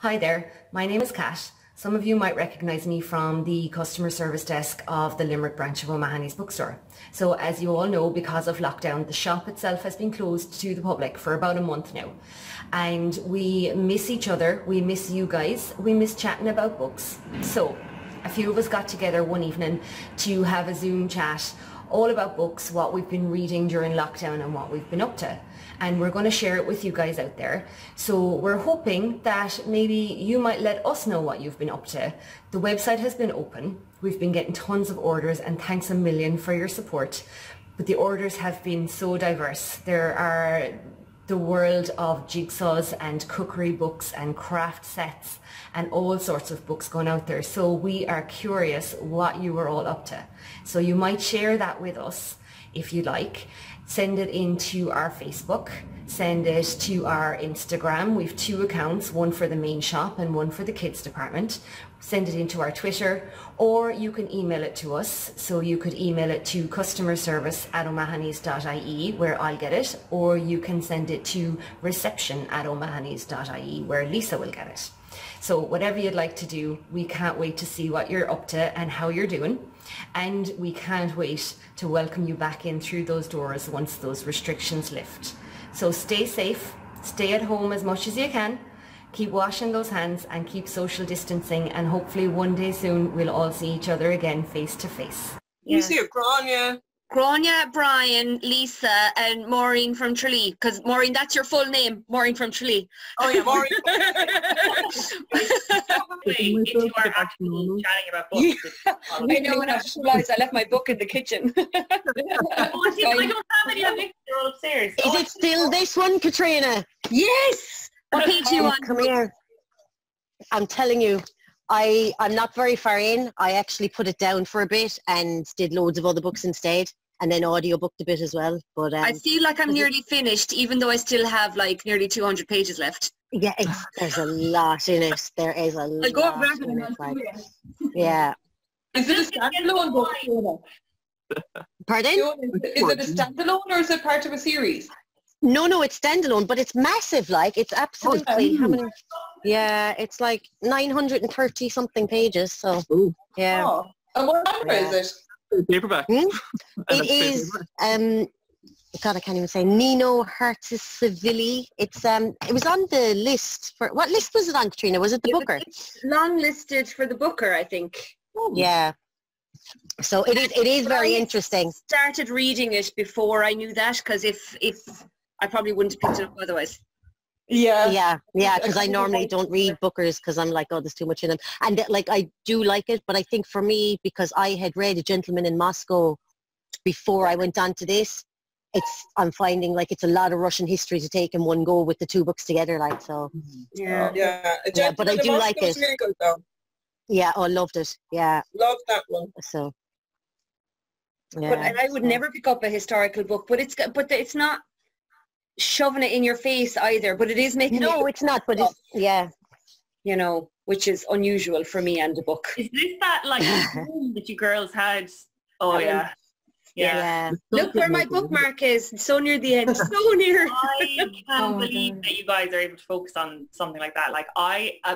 Hi there, my name is Kat. Some of you might recognise me from the customer service desk of the Limerick branch of O'Mahony's bookstore. So as you all know, because of lockdown, the shop itself has been closed to the public for about a month now. And we miss each other, we miss you guys, we miss chatting about books. So a few of us got together one evening to have a Zoom chat all about books, what we've been reading during lockdown and what we've been up to. And we're going to share it with you guys out there. So we're hoping that maybe you might let us know what you've been up to. The website has been open. We've been getting tons of orders, and thanks a million for your support. But the orders have been so diverse. There are the world of jigsaws and cookery books and craft sets and all sorts of books going out there. So we are curious what you were all up to. So you might share that with us if you like. Send it into our Facebook, send it to our Instagram. We've 2 accounts, one for the main shop and one for the kids department. Send it into our Twitter, or you can email it to us. So you could email it to customerservice@omahonys.ie, where I'll get it, or you can send it to reception@omahonys.ie, where Lisa will get it. So whatever you'd like to do, we can't wait to see what you're up to and how you're doing. And we can't wait to welcome you back in through those doors once those restrictions lift. So stay safe, stay at home as much as you can, keep washing those hands and keep social distancing, and hopefully one day soon we'll all see each other again face to face. You see it, Grania. Grania, Brian, Lisa and Maureen from Tralee. Because Maureen, that's your full name, Maureen from Tralee. Oh yeah, Maureen. Into our actual chatting about books. I know, when I just realised I left my book in the kitchen. I don't have any of them. They're all upstairs. Is it still this one, Katrina? Yes! What page are you on? Come here. I'm telling you, I'm not very far in. I actually put it down for a bit and did loads of other books instead, and then audiobooked a bit as well. But I feel like I'm nearly finished, even though I still have like nearly 200 pages left. yeah, there's a lot in it. There is a lot I'll go up rapid in and it. Like, yeah. Is it a standalone book, Fiona? Pardon? Fiona, is it a standalone or is it part of a series? No, it's standalone, but it's massive. Like, it's absolutely, how many? Yeah, it's like 930 something pages. So, yeah. Oh. And what number is it? Paperback. It is, God, I can't even say, Nino Hartisavili. It's, it was on the list for, what list was it on, Katrina? Was it the Booker? Long listed for the Booker, I think. Yeah. So it is very interesting. Started reading it before I knew that, because if I probably wouldn't have picked it up otherwise. Yeah, because I normally don't read Bookers because I'm like, oh, there's too much in them. And like, I do like it, but I think for me, because I had read A Gentleman in Moscow before I went on to this, I'm finding like it's a lot of Russian history to take in one go with the 2 books together, like, so. Yeah. But I do like it. Really good, though. Yeah, I loved it. Yeah. Love that one. So. Yeah. But I would never pick up a historical book, but it's not shoving it in your face either, but it is making it's not, but it's, yeah, you know, which is unusual for me and a book. Is this that like room that you girls had? Oh yeah. Look where my bookmark is. So near the end. So near. I can't believe that you guys are able to focus on something like that. Like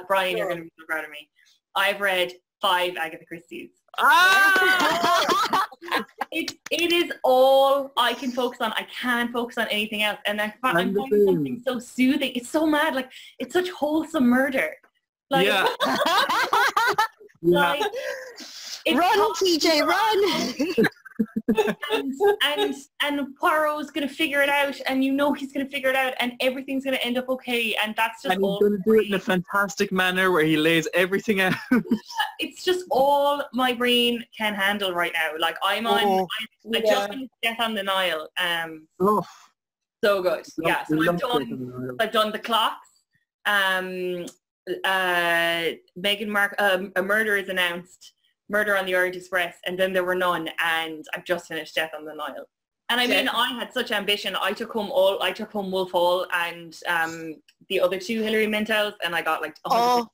Brian, you're going to be so proud of me. I've read 5 Agatha Christie's. It is all I can focus on. I can't focus on anything else, and I'm finding something so soothing. It's so mad, like it's such wholesome murder. Like, like run, TJ, run! and Poirot's gonna figure it out, and you know he's gonna figure it out, and everything's gonna end up okay, and that's just. And he's gonna do it in a fantastic manner where he lays everything out. It's just all my brain can handle right now. Like I just finished Death on the Nile. So good. Yeah. So I've done The Clocks. Meghan Markle. A murder is announced. Murder on the Orient Express, and then there were none, and I've just finished Death on the Nile. And I mean, I had such ambition. I took home Wolf Hall and the other 2 Hilary Mantels, and I got like 100.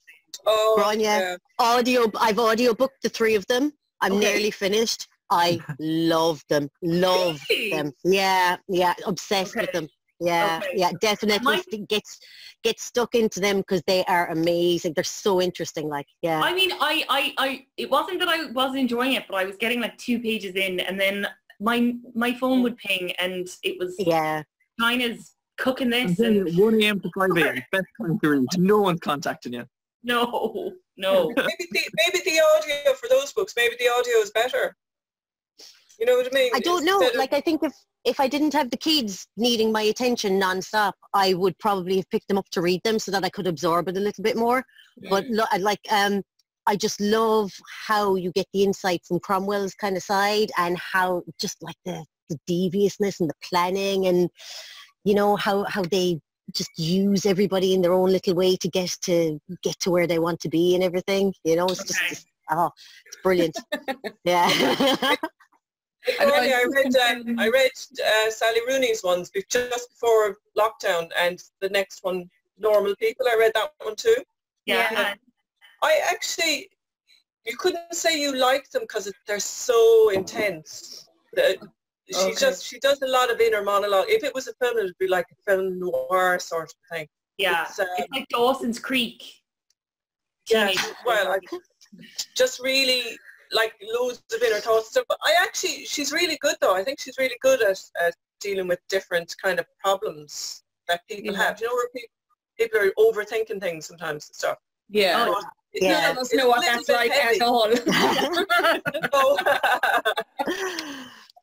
Grania. I've audiobooked the 3 of them. I'm nearly finished. I love them. Yeah, obsessed with them. Yeah, Okay. yeah, definitely Mine- get stuck into them because they are amazing. They're so interesting. Like, yeah, I mean, it wasn't that I wasn't enjoying it, but I was getting like 2 pages in, and then my phone would ping, and it was yeah. China's cooking I'm this, telling you, and 1 a.m. to 5 a.m. Best time to read. No one's contacting you. no. Maybe the audio for those books, maybe the audio is better. You know what I mean? I don't know. Instead of- Like, I think if I didn't have the kids needing my attention nonstop, I would probably have picked them up to read them so that I could absorb it a little bit more. But I just love how you get the insight from Cromwell's kind of side, and how just like the deviousness and the planning, and you know how they just use everybody in their own little way to get to where they want to be and everything. You know, it's Okay. just it's brilliant. Yeah. I read Sally Rooney's ones just before lockdown, and the next one, Normal People. I read that one too. Yeah. I actually, you couldn't say you liked them because they're so intense. She does a lot of inner monologue. If it was a film, it would be like a film noir sort of thing. Yeah. It's, It's like Dawson's Creek. Yeah, Teenage- well, just really like loads of inner thoughts. So, but she's really good though. I think she's really good at dealing with different kind of problems that people have. You know, where people are overthinking things sometimes and stuff. Yeah. Oh, Yeah. None of us know what that's like at all.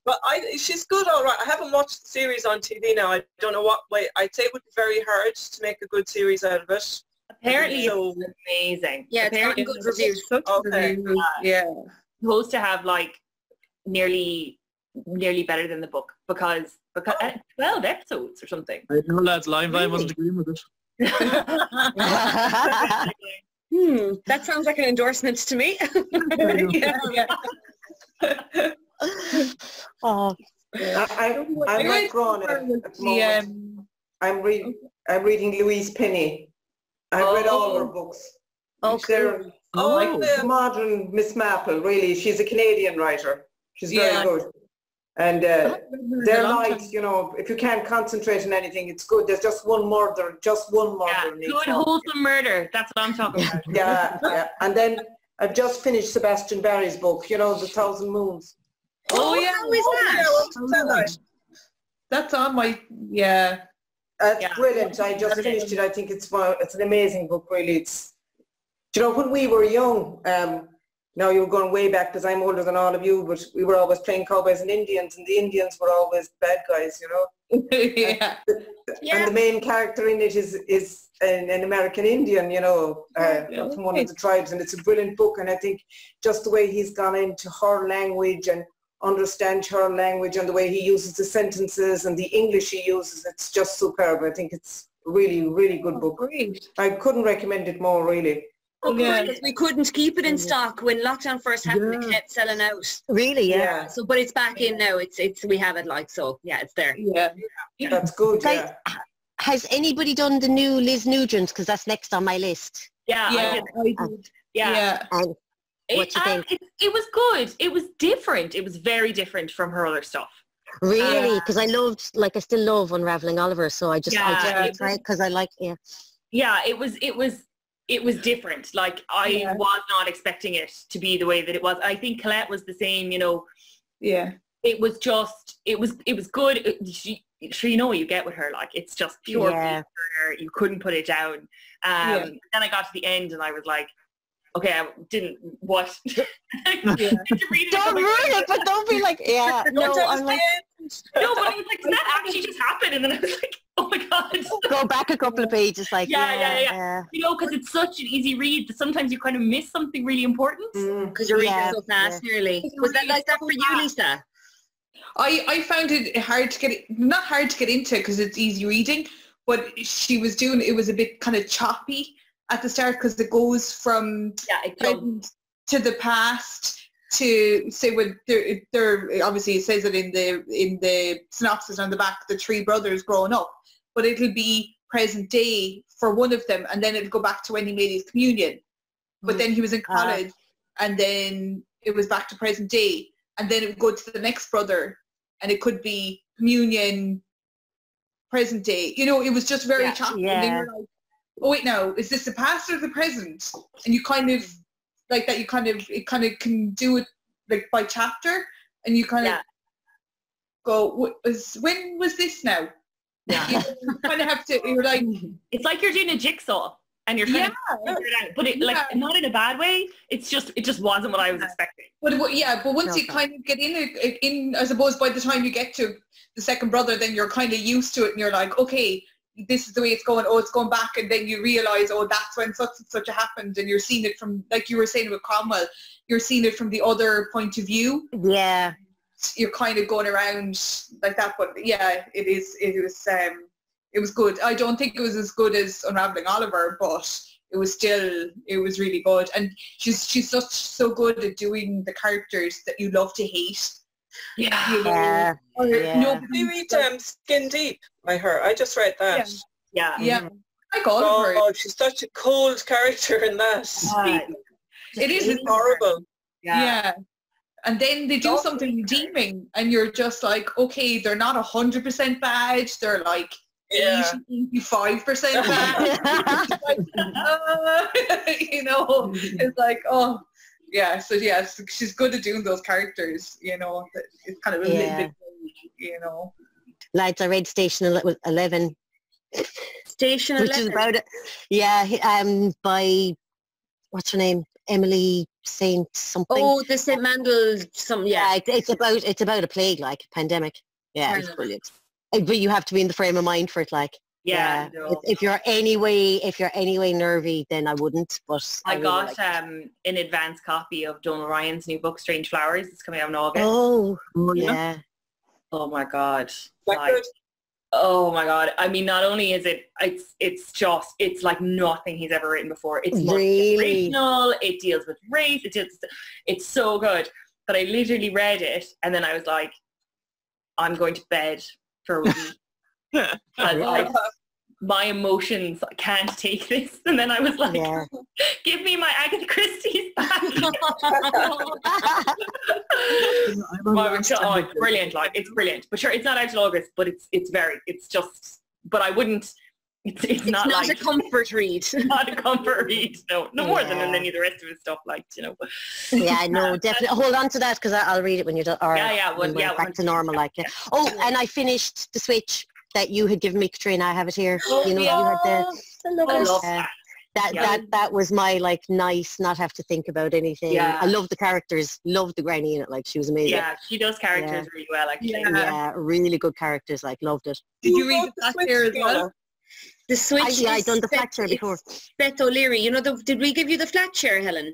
But she's good, all right. I haven't watched the series on TV now. I don't know what way. I'd say it would be very hard to make a good series out of it. Apparently So- it's amazing. Yeah, it's Apparently gotten good reviews. Okay. Yeah. supposed to have like nearly better than the book because 12 episodes or something. I know, lads. Lion wasn't agreeing with it. That sounds like an endorsement to me. Oh, I'm like Rona at the moment. I'm reading Louise Penny. I've read all her books. They're like the modern Miss Maple, really. She's a Canadian writer. She's very good. And they're light, you know, if you can't concentrate on anything, it's good. There's just one murder, Yeah, in each good one. wholesome murder. That's what I'm talking about. Yeah. And then I've just finished Sebastian Barry's book, you know, The Thousand Moons. Oh, yeah. How is that? That's on my, yeah. It's brilliant. I just finished it. I think it's an amazing book, really. It's, you know, when we were young, now you're going way back because I'm older than all of you, but we were always playing cowboys and Indians the Indians were always bad guys, you know. And the main character in it is an American Indian, you know, from one of the tribes, and it's a brilliant book. And I think just the way he's gone into her language and understand her language and the way he uses the sentences and the English he uses, it's just superb. I think it's really, really good book. Great. I couldn't recommend it more, really. Because we couldn't keep it in stock when lockdown first happened. It kept selling out. really? Yeah. So, but it's back in now. It's we have it like so. Yeah, it's there. Yeah. That's good, Guys, has anybody done the new Liz Nugent? Because that's next on my list. Yeah, I did. Yeah. And what you think? It was good. It was different. It was very different from her other stuff. Really? Because I still love Unraveling Oliver, so I just try it because I like, Yeah, it was different. Like I was not expecting it to be the way that it was. I think Colette was the same, you know. Yeah. It was good. You know what you get with her, like it's just pure Yeah. for her. You couldn't put it down. Then I got to the end and I was like, okay, I didn't what to read it. don't ruin it, but don't be like, no, I'm like, no, but I was like, did that actually just happen? And then I was like, oh my god. go back a couple of pages, like, Yeah. You know, because it's such an easy read that sometimes you kind of miss something really important. Because you're reading so fast, nearly. Was that like that for you, Lisa? I found it hard to get, not hard to get into because it's easy reading, but she was doing, it was a bit kind of choppy at the start because it goes from present to the past to say when they're obviously it says it in the synopsis on the back, the three brothers growing up, but it'll be present day for one of them and then it'll go back to when he made his communion, but then he was in college and then it was back to present day and then it would go to the next brother and it could be communion, present day. You know, it was just very choppy. Yeah. And then you're like, oh wait, now is this the past or the present? And you kind of like that. It kind of can do it like by chapter, and you kind of go, when was this now? Yeah. You kind of have to. You're like, it's like you're doing a jigsaw. And you're trying to figure it out, but it like not in a bad way. It just wasn't what I was expecting. But once you kind of get in, I suppose by the time you get to the second brother, then you're kind of used to it, and you're like, okay, this is the way it's going. Oh, it's going back, and then you realize, oh, that's when such and such happened, and you're seeing it from, like you were saying with Cromwell, you're seeing it from the other point of view. Yeah. You're kind of going around like that, but yeah, it was good. I don't think it was as good as Unraveling Oliver, but it was really good. And she's so good at doing the characters that you love to hate. Yeah. You know, You read Skin Deep by her. I just read that. Yeah. Yeah. I got Oliver. Oh, she's such a cold character in that. It's horrible. Yeah. And then they do something redeeming, and you're just like, okay, they're not 100% bad. They're like 85% bad. You know, it's like, oh, yeah. So yes, she's good at doing those characters. You know, it's kind of a little bit, you know. Lads, I read Station 11. Station 11. Which is about it. Yeah, by what's her name? Emily Saint something. Oh, the St. Mandel something. Yeah, it's about a plague, like a pandemic. Yeah, it's brilliant. But you have to be in the frame of mind for it, like. Yeah. If you're anyway nervy, then I wouldn't. But I got an advance copy of Donal Ryan's new book, Strange Flowers. It's coming out in August. Oh, yeah. Oh my God. Good. Oh my God. I mean, not only is it's like nothing he's ever written before. It's really multi-generational. It deals with race. It's so good. But I literally read it, and then I was like, I'm going to bed for a week. My emotions, I can't take this. And then I was like, give me my Agatha Christie's back. It's brilliant. Like, it's brilliant. But sure, it's not out till August, but but I wouldn't, it's not like a comfort read. Not a comfort read. No more than any of the rest of his stuff, like, you know. Yeah, no, definitely. Hold on to that, because I'll read it when you're done. Back to normal, like. Yeah. Oh, and I finished The Switch that you had given me, Katrina. I have it here. You had that was my, like, nice, not have to think about anything. Yeah. I love the characters, loved the granny in it, like, she was amazing. Yeah, she does characters really well, actually. Yeah, really good characters, like, loved it. Did you read The Flatshare as well? The Switch. I done The Flatshare before. Beth O'Leary. You know, did we give you The Flatshare, Helen?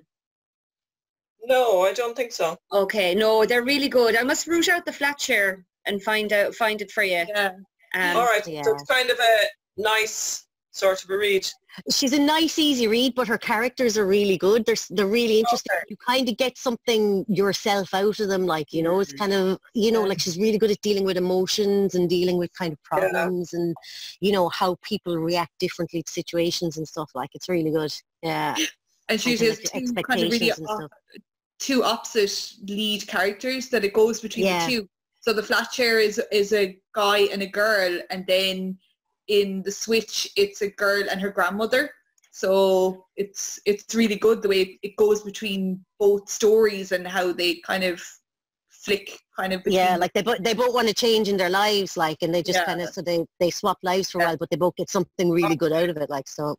No, I don't think so. Okay, no, they're really good. I must root out The Flatshare and find it for you. Yeah. All right, so it's kind of a nice sort of a read. She's a nice, easy read, but her characters are really good. They're really interesting. Okay. You kind of get something yourself out of them, like, you know, it's kind of, you know, like she's really good at dealing with emotions and dealing with kind of problems and, you know, how people react differently to situations and stuff. Like, it's really good. Yeah. And she has two opposite lead characters that it goes between the two. So The Flatshare is a guy and a girl, and then in The Switch it's a girl and her grandmother. So it's really good the way it goes between both stories and how they kind of flick kind of between. Like they both want to change in their lives, like, and they just kind of, so they swap lives for a while, but they both get something really good out of it, like, so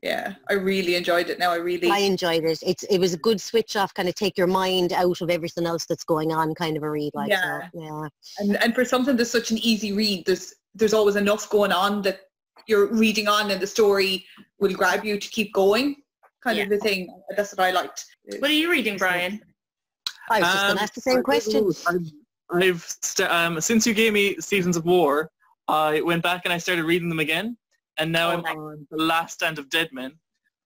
Yeah, I really enjoyed it. I enjoyed it. It was a good switch off, kind of take your mind out of everything else that's going on, kind of a read, like. And for something that's such an easy read, there's always enough going on that you're reading on, and the story will grab you to keep going, kind of the thing. That's what I liked. What are you reading, Brian? I was just going to ask the same question. I've since you gave me Seasons of War, I went back and I started reading them again. And now I'm on The Last Stand of Dead Men.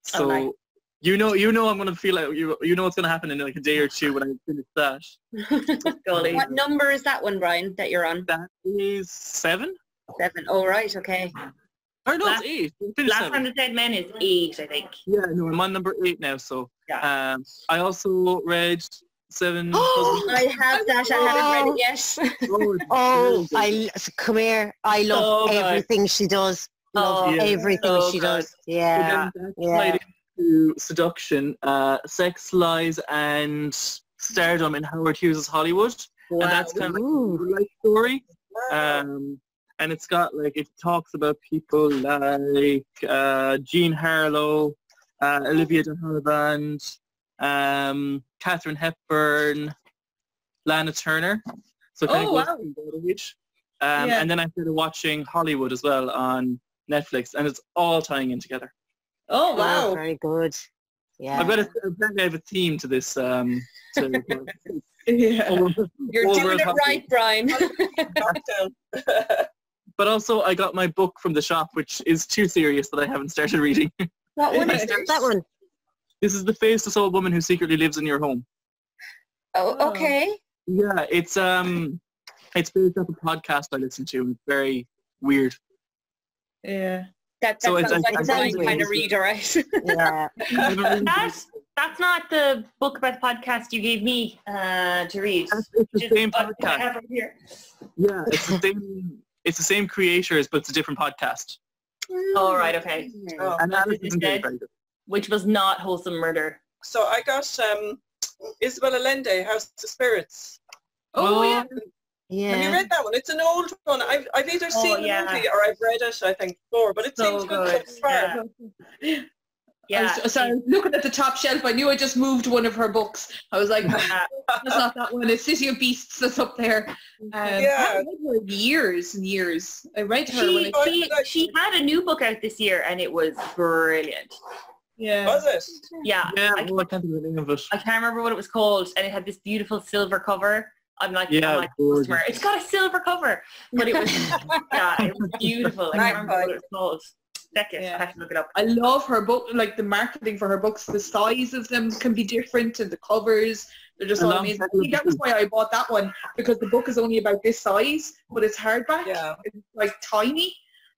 So you know I'm going to feel like you know what's going to happen in like a day or two when I finish that. What number is that one, Brian, that you're on? That is 7. 7. Oh, right, okay. Or no, it's 8. Last Stand of Dead Men is 8, I think. Yeah, no, I'm on number 8 now. So I also read Seven. I have that. I haven't read it yet. Come here. I love everything she does. Love everything she does. Yeah. Tied into seduction, sex, lies, and stardom in Howard Hughes' Hollywood. Wow. And that's kind of like a life story. And it's got it talks about people like Jean Harlow, Olivia de Havilland, Katharine Hepburn, Lana Turner. So kind of goes and then I started watching Hollywood as well on Netflix, and it's all tying in together. Oh wow! Very good. Yeah. I have a theme to this. You're doing it right, Brian. But also, I got my book from the shop, which is too serious that I haven't started reading. What one is that one? This is The Faceless Old Woman Who Secretly Lives in Your Home. Oh, okay. Yeah, it's based off a podcast I listen to. It's very weird. Yeah. That sounds like a Brian kind of read, right? Yeah. That's not the book about the podcast you gave me to read. It's the same podcast. Yeah, it's the same creators, but it's a different podcast. Oh, right, okay. And that is dead, which was not Wholesome Murder. So I got Isabel Allende, House of Spirits. Oh, yeah. Yeah. Have you read that one? It's an old one. I've either seen the movie or I've read it, I think, before, but it seems good so far. Yeah. So I was looking at the top shelf. I knew I just moved one of her books. I was like, that's not that one. It's City of Beasts that's up there. I read her years and years. I read her she had a new book out this year, and it was brilliant. Yeah. Was it? Yeah. I can't remember the name of it. I can't remember what it was called, and it had this beautiful silver cover. I'm like, customer. It's got a silver cover, but it was, it was beautiful. I can't remember what it was called. I have to look it up. I love her book, like the marketing for her books. The size of them can be different, and the covers, they're just all amazing. I think that was why I bought that one, because the book is only about this size, but it's hardback. Yeah. It's like tiny.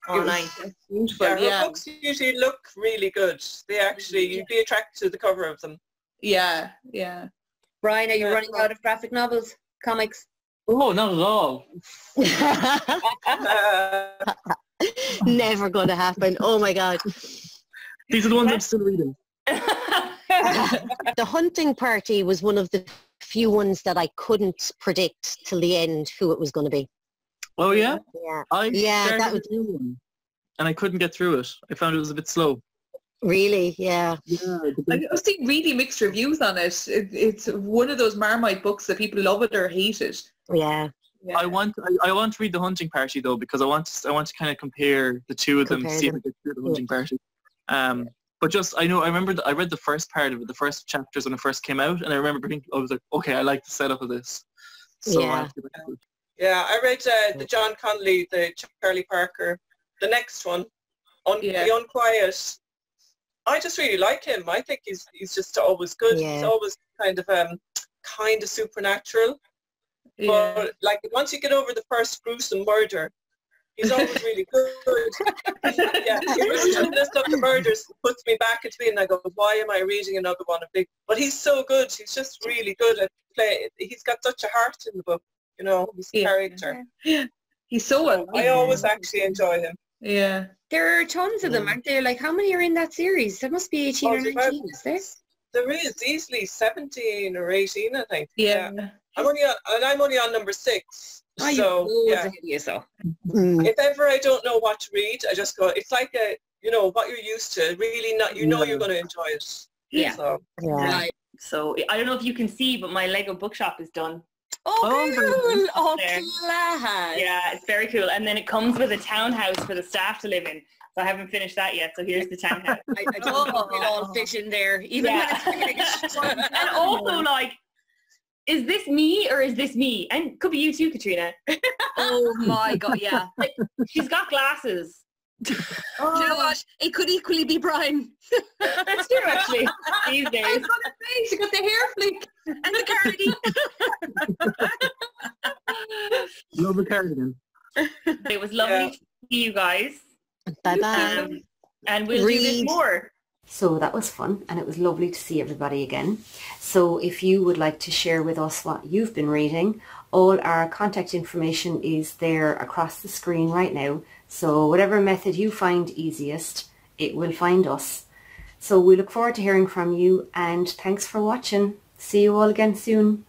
Oh, nice. Beautiful. Her books usually look really good. They actually, you'd be attracted to the cover of them. Yeah. Brian, are you running out of graphic novels, comics? Oh, not at all. Never going to happen. Oh my God. These are the ones I'm still reading. The Hunting Party was one of the few ones that I couldn't predict till the end who it was going to be. Oh yeah? Yeah. That was new one, and I couldn't get through it. I found it was a bit slow. Really? Yeah. I've seen really mixed reviews on it. It's one of those Marmite books that people love it or hate it. Yeah. I want to read The Hunting Party though, because I want to kind of compare the two of them to see if I get through The Hunting Party. But I remember I read the first part of it, the first chapters when it first came out, and I remember thinking, I was like, okay, I like the setup of this. So I read the John Connolly, the Charlie Parker, the next one, The Unquiet. I just really like him. I think he's just always good. Yeah. He's always kind of supernatural. Yeah. But like once you get over the first gruesome murder, he's always really good. The list of the murders puts me back into being, I go, why am I reading another one of big? But he's so good. He's just really good at play. He's got such a heart in the book, his character. Yeah. He's so I always actually enjoy him. Yeah. There are tons of them, aren't there? Like, how many are in that series? There must be 18 or 19, is there? There is easily 17 or 18, I think. Yeah. I'm only on number 6. If ever I don't know what to read, I just go, it's like what you're used to, really not, you're going to enjoy it. Yeah. So, Right. So I don't know if you can see, but my Lego bookshop is done. Oh, cool. Oh, class. Yeah, it's very cool. And then it comes with a townhouse for the staff to live in. So I haven't finished that yet. So here's the townhouse. I don't think it all fit in there, even when it's finished. And also, like, is this me or is this me? And could be you too, Katrina. Oh my God, yeah. Like, she's got glasses. Oh. You know what? It could equally be Brian. That's true, actually. These days. I was going to say, she got the hair flick and the cardigan. Love the cardigan. It was lovely to see you guys. Bye-bye. And we'll do this more. So that was fun, and it was lovely to see everybody again. So if you would like to share with us what you've been reading, all our contact information is there across the screen right now. So whatever method you find easiest, it will find us. So we look forward to hearing from you, and thanks for watching. See you all again soon.